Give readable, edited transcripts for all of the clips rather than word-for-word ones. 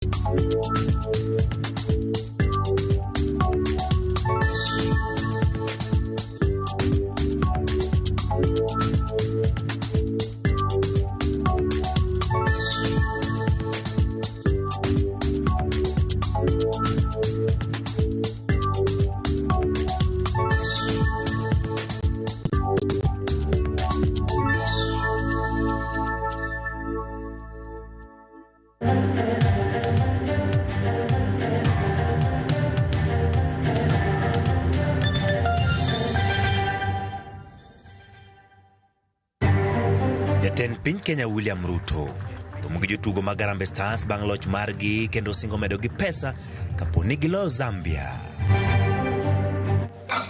Jatend piny Kenya William Ruto omugi jotugo mag Harambee Stars bang' loch margi kendo singo medo gi pesa kapo ni giloyo Zambia.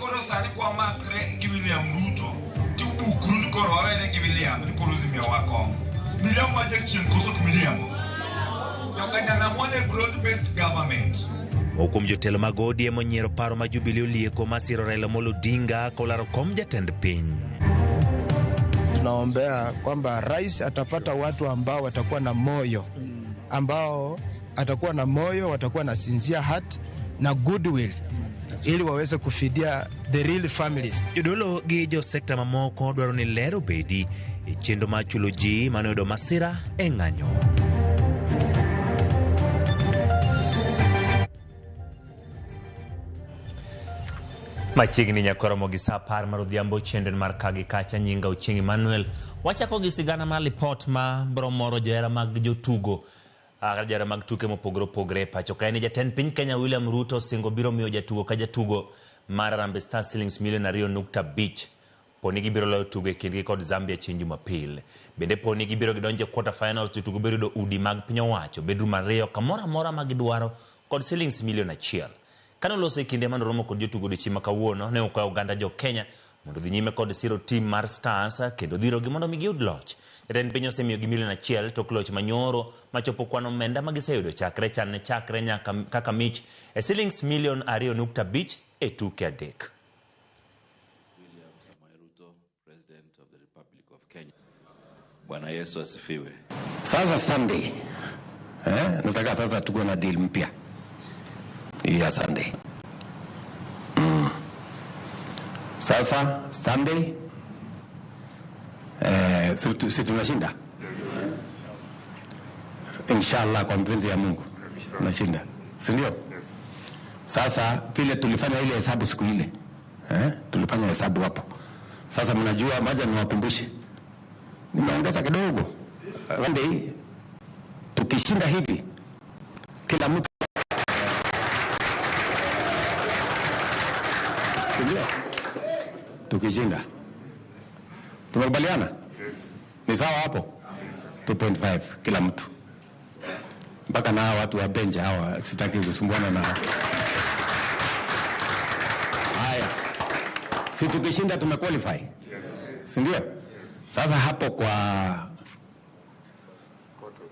Koro sani kwa makre gi William Ruto tibukru ni koro wawene gi William ni koro dhimiya wako William wajek chien koso ki William Yokanyana mwane broad-based government. Hukum jotelo mag ODM onyiero paro ma Jubilee olieko masiro Raila Amolo Odinga kolaro kom jatend piny. Tunaombea kwamba rais atapata watu ambao watakuwa na moyo, watakuwa na sincere heart na goodwill ili waweze kufidia the real families. Jodolo gi jo sekta mamoko dwaro ni lero bedi e chendo ma chulo ji manoyudo masira e ng'anyo. Machiegni nyakoromo gi sa 10 mar odhiambo chenden mar kagi kacha nyinga Ochieng' Emmanuel wachako gi sigana mar lipot ma bro moro johera mag jotugo johera mag tuke mopogore opogore pacho ka ni jatend piny Kenya William Ruto singo biro miyo jatugo ka jatugo mar Harambee Stars shillings milion 2.5 poni gibiro loyo tugo e kindgi kod Zambia chieng' Jumapil. Bende poni gibiro gidonje quarter finals jotugo biro yudo udi mag piny owacho bedroom 2 kamoro amora ma gidwaro kod shillings milion 1. Kano lose kinde man romo kod jotugo dichima kawuono ne okwayo Uganda jo Kenya mondo dhi nyime kod siro team mar Stars kendo dhiro gi mondo migiyud loch. Jatend piny osemiyo gi milion 1 tok loch manyoro machopo kwano omenda magiseyudo chakre nyaka kaka mich e shillings milion 2.5 e tuke adek. William Samoei Ruto, President of the Republic of Kenya. Bwana Yesu asifiwe. Sasa Sunday, nataka sasa tuko na deal mpya. Ya Sunday. Sasa Sunday si tunashinda? Yes. Inshallah kwa mpenzi ya Mungu tunashinda. Si ndio? Yes. Sasa vile tulifanya ile hesabu siku ile. Tulifanya hesabu hapo. Sasa mnajua maja niwakumbushe. Nimeongeza kidogo. Sunday tukishinda hivi kila mtu tukishinda tumekubaliana? Yes. Ni sawa hapo? Yes. 2.5 kila mtu mpaka na watu wa bench hawa sitaki kusumbuana na haya. Si tukishinda tumequalify? Yes. Si ndio? Yes. Sasa hapo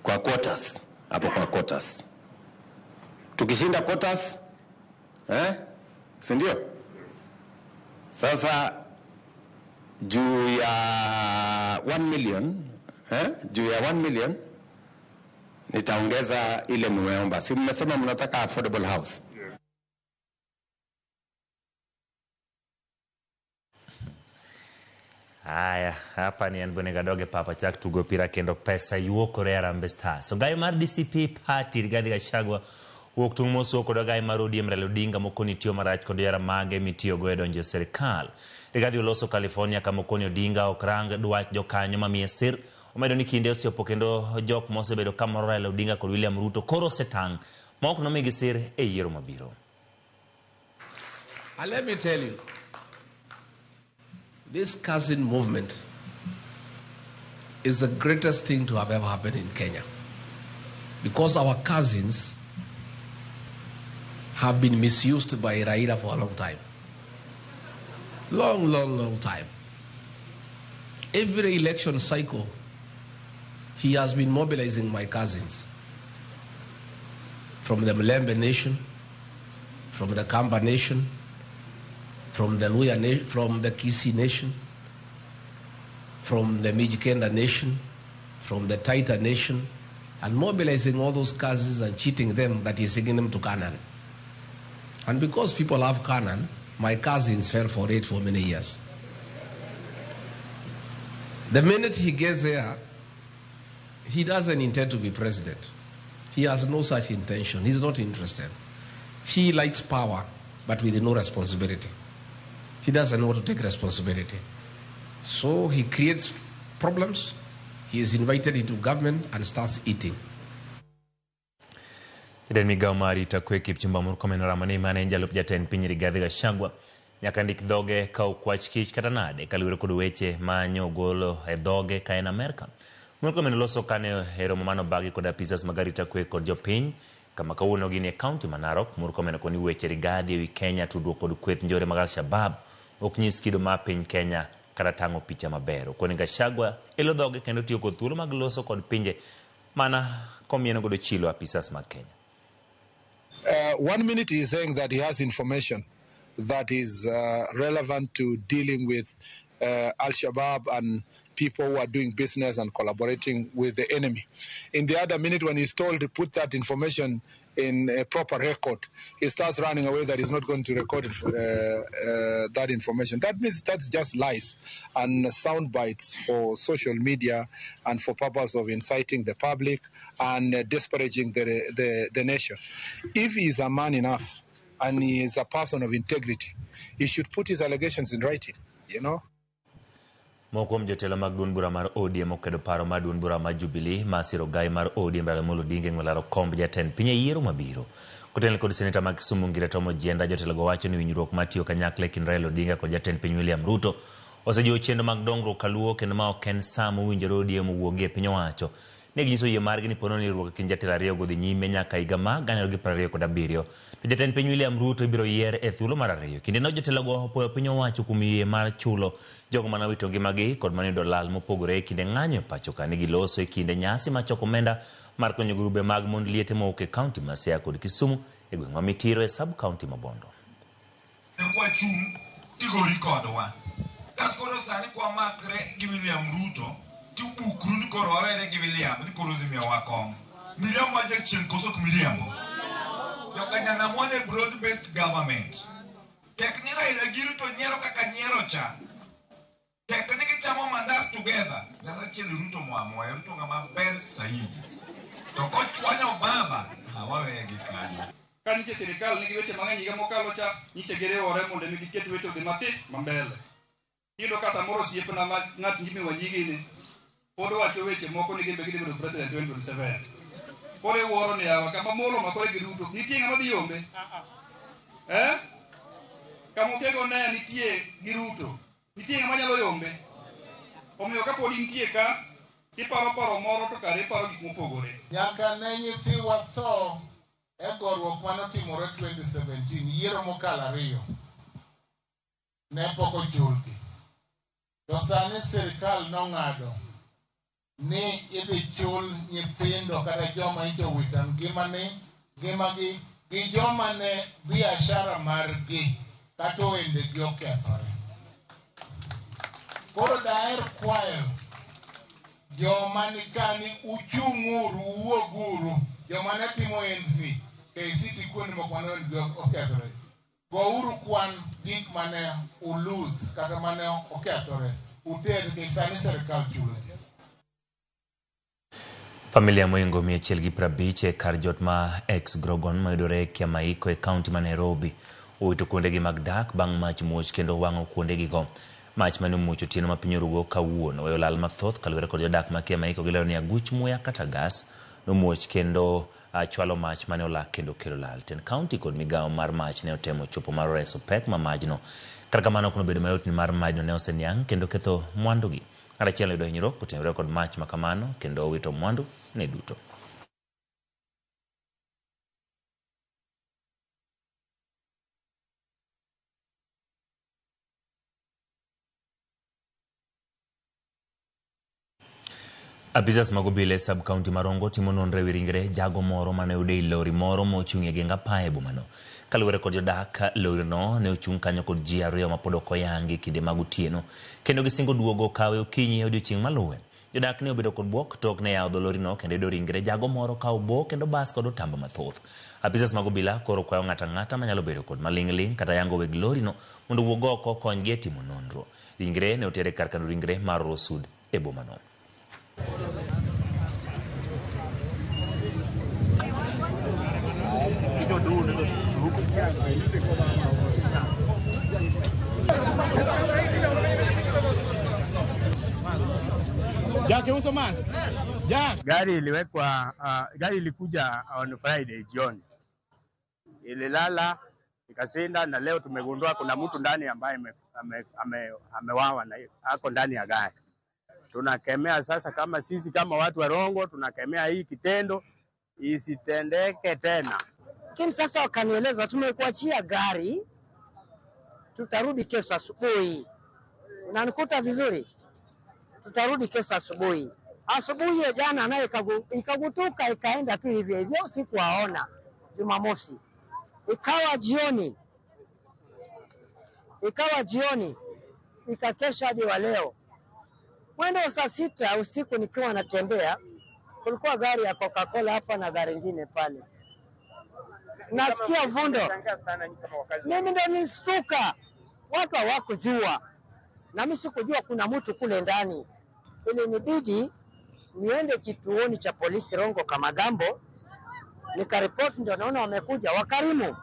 kwa quarters hapo kwa quarters tukishinda quarters si ndio? Yes. Sasa juu ya 1 million juu ya 1 million nitaongeza ile mmeomba. Si mmesema mnataka affordable house? Yes. Haya, hapa ni Anbonega Doge papa chak tugo pira kendo pesa yuokore Harambee Stars. So gayo mar DCP party Rigathi Gachagua wuok tung' mosuo kod gayo mar ODM Raila Odinga mokoni tiyo marach kod yara mage mitiyo go e donjo sirikal. Rigathi oloso California kama okoni Odinga okrang dwach jokanyo mamiye sir. Omedo ni kinde osiopo kendo jok mosebedo kamoro Raila Odinga kod William Ruto koro setang ma ok nomigi sir e yiero mabiro. And let me tell you, this cousin movement is the greatest thing to have ever happened in Kenya, because our cousins have been misused by Raila for a long time. Long time. Every election cycle, he has been mobilizing my cousins from the Mlembe Nation, from the Kamba Nation, from the Luya Nation, from the Kisii Nation, from the Mijikenda Nation, from the Taita Nation, and mobilizing all those causes and cheating them that he's taking them to Canaan. And because people have Canaan, my cousins fell for it for many years. The minute he gets there, he doesn't intend to be president. He has no such intention. He's not interested. He likes power, but with no responsibility. He doesn't know how to take responsibility. So he creates problems. He is invited into government and starts eating. Jatend migao mar arita kwe Kipchumba Murkomen Ramani mane jalup jatend piny Rigathi Gachagua nyaka ndik dhoge ka okwach kich kata nade kaluwore kod weche manyo ogolo e dhoge ka en Amerika. Murkomen loso kane e romo mano bagi kod apisas mag arita kwe kod jopiny kama kawuono gini e kaunti ma Narok. Murkomen koni weche Rigathi ewi Kenya tudruok kod kweth njore mag Al-Shabab ok nyis kido ma piny Kenya kata tang'o picha maber. Koni Gachagua elo dhoge kendo tiyo kod thuolo mag loso kod pinje mana komieno godo chilo apisas mag Kenya. 1 minute he is saying that he has information that is relevant to dealing with Al-Shabaab and people who are doing business and collaborating with the enemy. In the other minute, when he's told to put that information in a proper record, he starts running away that he's not going to record that information. That means that's just lies and sound bites for social media and for purpose of inciting the public and disparaging the nation. If he is a man enough and he is a person of integrity, he should put his allegations in writing, you know. Mokom jotelo mag duond bura mar ODM okedo paro mar duond bura mar Jubilee Masiro Gai mar ODM Raila Amolo Odinga ng'olaro komb jatend piny e yiero mabiro. Kotenore kod seneta mag Kisumu Ngire Tom Ojienda, jotelo go wacho ni winjruok matiyo kanyakla e kind Raila Odinga kod jatend piny William Ruto osejiwo chenro mag dongruok kaluwo kendo ma ok en saa mowinjore ODM owuogie e piny owacho. Ne ginyiso yie margi ni pono ni riwruok e kind jatelo ariyo go dhi nyime nyaka higa ma 2027. To jatend piny William Ruto ibiro yier e thuolo mar ariyo. Kinde no jotelo go opoyo piny owacho kuom yie mar chulo jogo mana wito ngimagi kod maniyudo lal mopogore e kinde ng'anyo e pacho ka. Ne giloso e kinde nyasi mar choko omenda mar konyo grube mag mond liete mowuok e kaunti ma Siaya kod Kisumu e gweng' ma Mitiro e sub kaunti ma Bondo. Tigori kodwa. Kaskoro sani kwa makre gi William Ruto tibukru ni koro wawere gi William ni koro dhimia wakong. William wajek chen koso kumiliam. Yokanya na mwane broad-based government. Tekni Raila giru to nyero kaka nyero cha. Tekni ki chamo mandas together. Nasa cheli Ruto mwamoe, Ruto ngama ber saidi. Toko chwanyo baba, hawawe gi kanyo. Kanche serikali nigi weche mang'eny higa mokalo cha nyiche gere ore mondo mi giket weche odhi matin mambele. Iyudo ka samoro osiepna ma ng'at ngimi wanyigi ni pod wacho weche moko ni gimbe gidhi bedo president 2027. Kore wuoro ni yawa kama molo makore gi Ruto nitie ng'ama dhi yombe. Kama okego ne nitie gi Ruto nitie ng'ama nyalo yombe. Omiyo ka pod nitie ka iparo paro moro to kare iparo gik mopogore. Nyaka ne nyithiwa tho e gorruok manotimore 2017 yiero mokalo ariyo ne pok ochulgi. To sani sirikal nong'ado ni idhi chul nyithindo kata joma ichowito ngimagi gi joma ne biashara margi kata wendegi okethore. Koro daher kwayo joma nikani uchung'uru uwuoguru joma ne timo wendni KCT kuonde moko mane wendgi okethore. Gouru kwan gik mane uluz kata mane okethore uter ke sani serikal chulo. Familia moingo 150 e kar jot ma ex Grogon mayudore e Kiamaiko e kaunti ma Nairobi owito kuondegi mag dak bang' mach muoch kendo wang'o kuondegi go. Mach mane omuocho otieno ma piny orugo kawuono weyo lal mathoth kaluwore kod jodak ma Kiamaiko gilero ni aguch muya kata gas nomuoch kendo chwalo mach mane olak kendo kelo lal. Ten kaunti kod migao mar mach ne otemo chopo mar reso pek ma majno. Kar kamano kuno bedo mayot ni mar majno ne oseniang' kendo ketho mwandugi. Arachiel yudo hinyruok kotenore kod mach ma kamano kendo owito mwandu ne duto. Apisas mag obila sub county Marongo timo nonro ewi ringre jago moro mane oyude lori moro mochung' e genga pae bomano. Kaluwore kod jodak, lori no ne ochung' kanyo kod ji ariyo ma pod ok oyangi kinde mag otieno kendo gisingo duogo kawe okinyi odiochieng' maluwe. Jodak ne obedo kod buok tok ne yawo lorino kendo yudo ringre jago moro ka obo kendo bas kod otamba mathoth. Apisas mag obila koro kwayo ng'ata manyalo bedo kod maling'ling kata yango weg lorino mondo wuog oko konygi e timo nonro. Ringre ne otere kar kano ringre mar Rosud e bomano. Gari ilikuja on Friday jioni, ililala ikasinda, na leo tumegundua kuna mtu ndani ambaye amewawa na ako ndani ya gari. Tunakemea sasa, kama sisi kama watu wa Rongo tunakemea hii kitendo isitendeke tena. Lakini sasa wakanieleza tumekuachia gari, tutarudi kesho asubuhi. Unanikuta vizuri? Tutarudi kesho asubuhi. Asubuhi ya jana naye ikagutuka ikaenda tu hivyo hivyo, sikuwaona Jumamosi. Ikawa jioni ikakesha hadi wa leo. Mwendo wa saa 6 usiku nikiwa natembea, kulikuwa gari ya Coca-Cola hapa na gari nyingine pale. Nasikia vundo. Mimi ndo nistuka. Watu hawakujua. Na mimi sikujua kuna mtu kule ndani. Ili nibidi niende kituoni cha polisi Rongo Kamagambo, nikaripoti, ndio naona wamekuja wakarimu.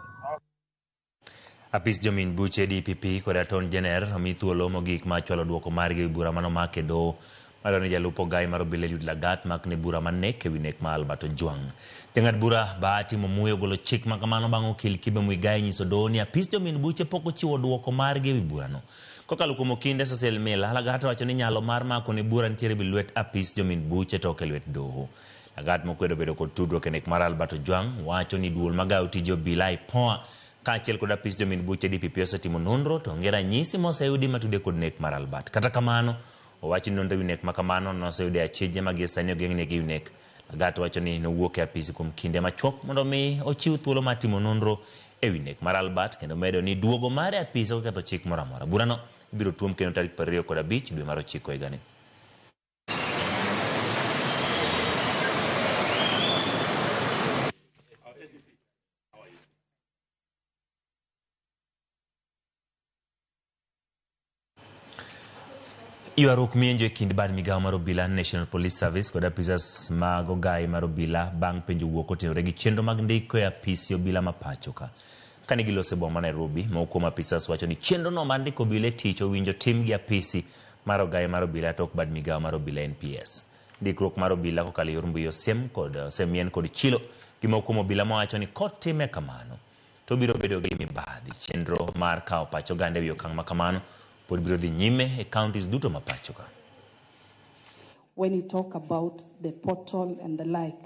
Apis Jomin Buche DPP kod Attorney General omi thuolo mogik ma chwalo duoko margi e bura mano make do madwani jalupo gai mar obila Eliud Lagat makne bura manek ewi nek ma Albert Ojwang. Jang'ad bura Bahati Momuyi ogolo chik ma kamano bang' okil Kibe Muigai nyiso doho ni Apis Jomin Buche pok ochiwo duoko margi ewi burano. Kokalo kuom okinde Cecil Mila, Lagat wacho ni nyalo mar mako ne bura nitiere bi lwet Apis Jomin Buche to ok e lwet doho. Lagat mokwedo bedo kod tudruok e nek mar Albert Ojwang wacho ni duol magayo tije obila IPOA kaachiel kod Apis Jomin Buche DPP osetimo nonro to onge ranyisi moseyudi matude kod nek mar Albert. Kata kamano, owacho ni nonro ewi nek ma kamano noseyude achije ma gie sani ogeng'negi ewi nek. Lagat wacho ni nowuok e apisi kuom kinde machuok mondo mi ochiw thuolo mar timo nonro ewi nek mar Albert, kendo medo ni duogo mare apisi oketho chik moro amora. Burano ibiro tuom kendo tarik 25 dwe mar 9 higani. Ywaruok mienjo e kind bad migawo mar obila National Police Service kod apisas mag ogai mar obila bang' penjo wuok otenore gi chenro mag ndiko e apisi obila ma pacho ka. Kane gilose boma Nairobi, moko kuom apisas wacho ni chenro no mar ndiko obila e tich owinjo tim gi apisi mar ogai mar obila tok bad migawo mar obila NPS. Ndikruok mar obila kokalo yor mbui osiem kod chilo gi moko kuom obila mawacho ni kotime kamano to biro bedo gi mibadhi. Chenro mar kawo pacho gande ewi okang' ma kamano pod biro dhi nyime e counties duto ma pacho ka. When you talk about the portal and the like,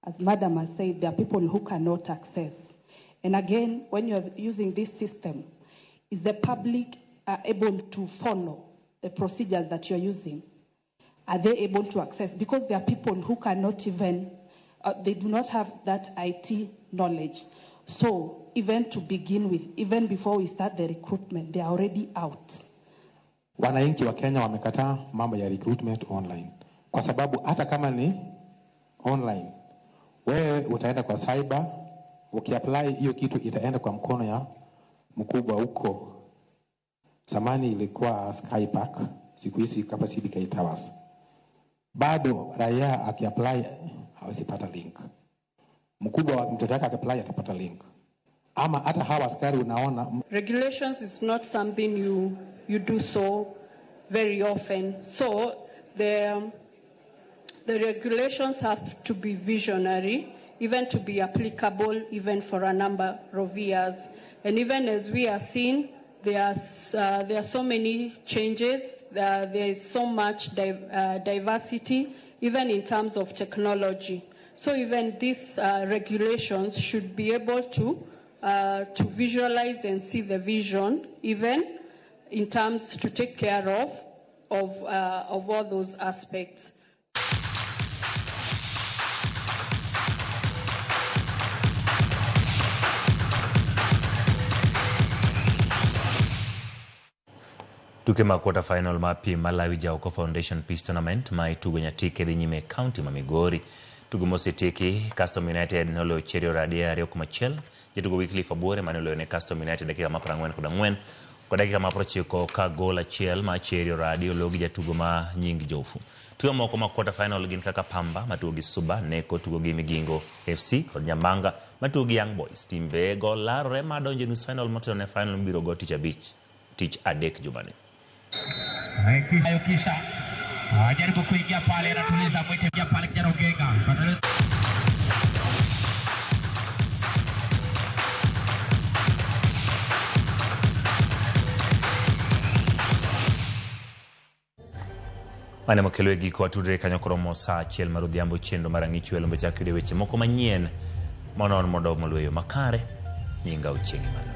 as Madam has said, there are people who cannot access. And again, when you are using this system, is the public able to follow the procedures that you are using? Are they able to access? Because there are people who cannot even, they do not have that IT knowledge. So even to begin with, even before we start the recruitment, they are already out. Wananchi wa Kenya wamekataa mambo ya recruitment online. Kwa sababu hata kama ni online, wewe utaenda kwa cyber, ukiapply hiyo kitu itaenda kwa mkono ya mkubwa huko. Zamani ilikuwa Skypark, siku hizi kama CBK Towers. Bado raia akiapply hawasipata link. Mkubwa wa mtoto wake akiapply atapata link. Ama hata hawa askari unaona. Regulations is not something you do so very often. So the regulations have to be visionary, even to be applicable even for a number of years. And even as we are seeing, there are so many changes. There is so much diversity, even in terms of technology. So even these regulations should be able to visualize and see the vision, even in terms to take care of all those aspects. Tuke ma quarter final ma piem Malawi Jaoko Foundation Peace Tournament ma itugo nyatike dhi nyime county ma Migori. Tugo mosetiki Custom United nolo Cherio Radia Ariyo kumachiel. Jatugo Wycliffe Abwore manolo ne Custom United dakika ma 44 kwa dakika ma 90 ka gol achiel ma Cherio Radio logi jatugo ma Nying Jofu. Tugo moko ma quarter final gin kaka Pamba matugo gi Suba, Neko tugo gi Migingo FC kod Nyambanga matugo gi Young Boys. Timbe gol larore ma donjo nus final motelo ne final mbiro go tich adek jumani. Kisha jaribu kuingia pale, anatuliza mwite pia pale kijana Ugenga. Mane mokelo giko watudre kanyo koromo sa achiel mar odhiambo chendo marang'ichu elombe chak yude weche moko manyien monon mondo molueyo makare. Nyinga Ochieng' Emmanuel.